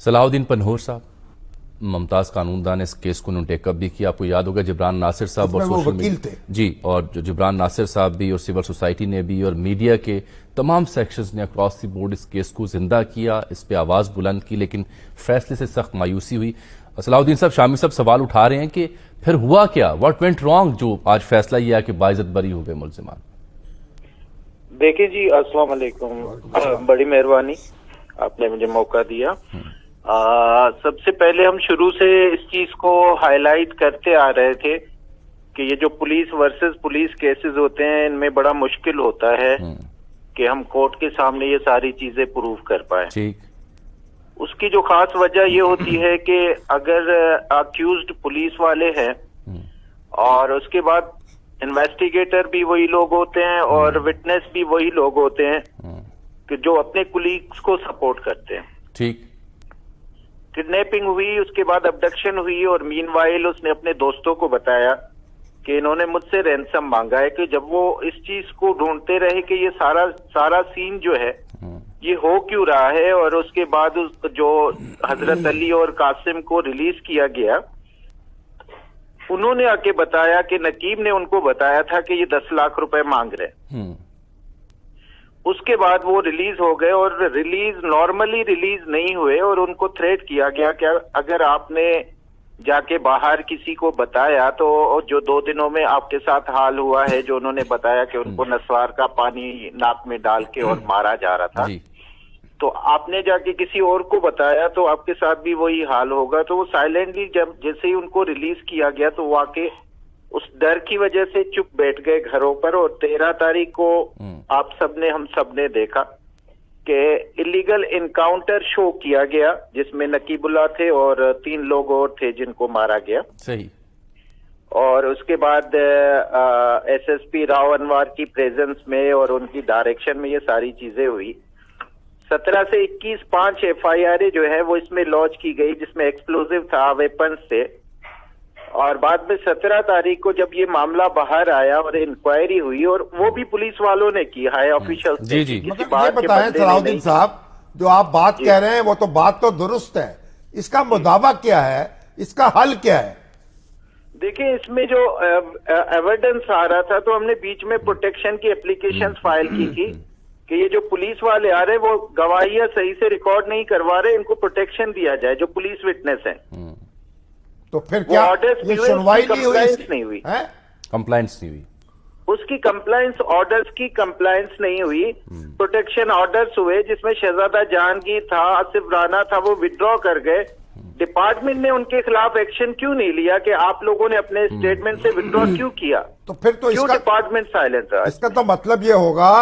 सलाहुद्दीन पन्होर साहब, मुमताज कानूनदान ने इस केस को टेकअप भी किया। आपको याद होगा जिब्रान नासिर साहब और सोशल वकील थे जी, और जो जिब्रान नासिर साहब भी और सिविल सोसाइटी ने भी और मीडिया के तमाम सेक्शंस ने अक्रॉस द बोर्ड इस केस को जिंदा किया, इस पे आवाज बुलंद की, लेकिन फैसले से सख्त मायूसी हुई। सलाहुद्दीन साहब, शामी साहब सवाल उठा रहे हैं कि फिर हुआ क्या, व्हाट वेंट रॉन्ग, जो आज फैसला यह है कि बाइज्जत बरी हो गए मुल्जिमान। देखिए जी, अस्सलाम वालेकुम, बड़ी मेहरबानी आपने मुझे मौका दिया। सबसे पहले हम शुरू से इस चीज को हाईलाइट करते आ रहे थे कि ये जो पुलिस वर्सेस पुलिस केसेस होते हैं, इनमें बड़ा मुश्किल होता है कि हम कोर्ट के सामने ये सारी चीजें प्रूव कर पाए। ठीक। उसकी जो खास वजह ये होती है कि अगर अक्यूज्ड पुलिस वाले हैं और उसके बाद इन्वेस्टिगेटर भी वही लोग होते हैं और विटनेस भी वही लोग होते हैं कि जो अपने कुलीग्स को सपोर्ट करते हैं। ठीक। किडनैपिंग हुई, उसके बाद अबडक्शन हुई और मीनवाइल उसने अपने दोस्तों को बताया कि इन्होंने मुझसे रैंसम मांगा है। कि जब वो इस चीज को ढूंढते रहे कि ये सारा सीन जो है ये हो क्यों रहा है, और उसके बाद जो हजरत अली और कासिम को रिलीज किया गया, उन्होंने आके बताया कि नकीब ने उनको बताया था कि ये 10 लाख रुपए मांग रहे। उसके बाद वो रिलीज हो गए और नॉर्मली रिलीज नहीं हुए और उनको थ्रेट किया गया कि अगर आपने जाके बाहर किसी को बताया तो जो 2 दिनों में आपके साथ हाल हुआ है, जो उन्होंने बताया कि उनको नस्वार का पानी नाक में डाल के और मारा जा रहा था, तो आपने जाके किसी और को बताया तो आपके साथ भी वही हाल होगा। तो वो साइलेंटली जब जैसे ही उनको रिलीज किया गया तो वो आके उस डर की वजह से चुप बैठ गए घरों पर। और 13 तारीख को हम सबने देखा कि इलीगल इनकाउंटर शो किया गया जिसमें नकीबुल्लाह थे और 3 लोग और थे जिनको मारा गया। सही। और उसके बाद एसएसपी राव अनवर की प्रेजेंस में और उनकी डायरेक्शन में ये सारी चीजें हुई। 17 से 21 5 FIR जो है वो इसमें लॉन्च की गई, जिसमें एक्सप्लोजिव था, वेपन्स थे। और बाद में 17 तारीख को जब ये मामला बाहर आया और इंक्वायरी हुई, और वो भी पुलिस वालों ने की, हाई ऑफिशियल्स ने। जी। मतलब ये बताएं सलाहुद्दीन साहब, जो आप बात कह रहे हैं वो तो बात तो दुरुस्त है, इसका मुदावा क्या है, इसका हल क्या है? देखिए, इसमें जो एविडेंस आ रहा था तो हमने बीच में प्रोटेक्शन की एप्लीकेशन फाइल की थी कि ये जो पुलिस वाले आ रहे हैं वो गवाहियां सही से रिकॉर्ड नहीं करवा रहे, इनको प्रोटेक्शन दिया जाए जो पुलिस विटनेस है। तो फिर क्या ये सुनवाई नहीं हुई? कंप्लायंस नहीं हुई, उसकी कंप्लायंस ऑर्डर्स की कंप्लायंस नहीं हुई। प्रोटेक्शन ऑर्डर्स हुए जिसमें शहजादा जहांगीर था, आसिफ राना था, वो विड्रॉ कर गए। डिपार्टमेंट ने उनके खिलाफ एक्शन क्यों नहीं लिया कि आप लोगों ने अपने स्टेटमेंट से विड्रॉ क्यों किया? तो फिर तो क्यों डिपार्टमेंट साइलेंट रहा? इसका तो मतलब ये होगा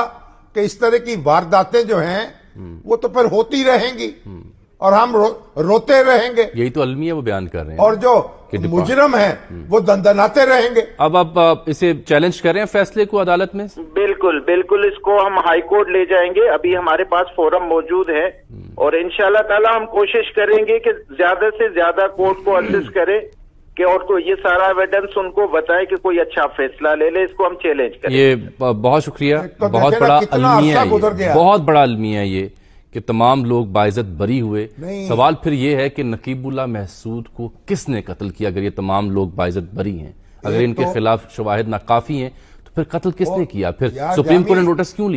कि इस तरह की वारदातें जो हैं वो तो फिर होती रहेंगी और हम रोते रहेंगे। यही तो अलमिया वो बयान कर रहे हैं। और जो मुजरिम हैं वो दंदनाते रहेंगे। अब आप इसे चैलेंज कर रहे हैं फैसले को अदालत में? बिल्कुल बिल्कुल, इसको हम हाई कोर्ट ले जाएंगे। अभी हमारे पास फोरम मौजूद है और इंशाल्लाह ताला हम कोशिश करेंगे कि ज्यादा से ज्यादा कोर्ट को असिस्ट करें कि और को ये सारा एविडेंस उनको बताए कि कोई अच्छा फैसला ले ले। इसको हम चैलेंज करें। ये बहुत शुक्रिया, बहुत बड़ा अलमिया है, बहुत बड़ा अलमिया है ये कि तमाम लोग बाइज्जत बरी हुए। सवाल फिर ये है कि नकीबुल्लाह महसूद को किसने कत्ल किया? अगर ये तमाम लोग बाइज्जत बरी हैं, अगर इनके खिलाफ शवाहिद नाकाफी हैं, तो फिर कत्ल किसने किया? फिर सुप्रीम कोर्ट ने नोटिस क्यों लिया?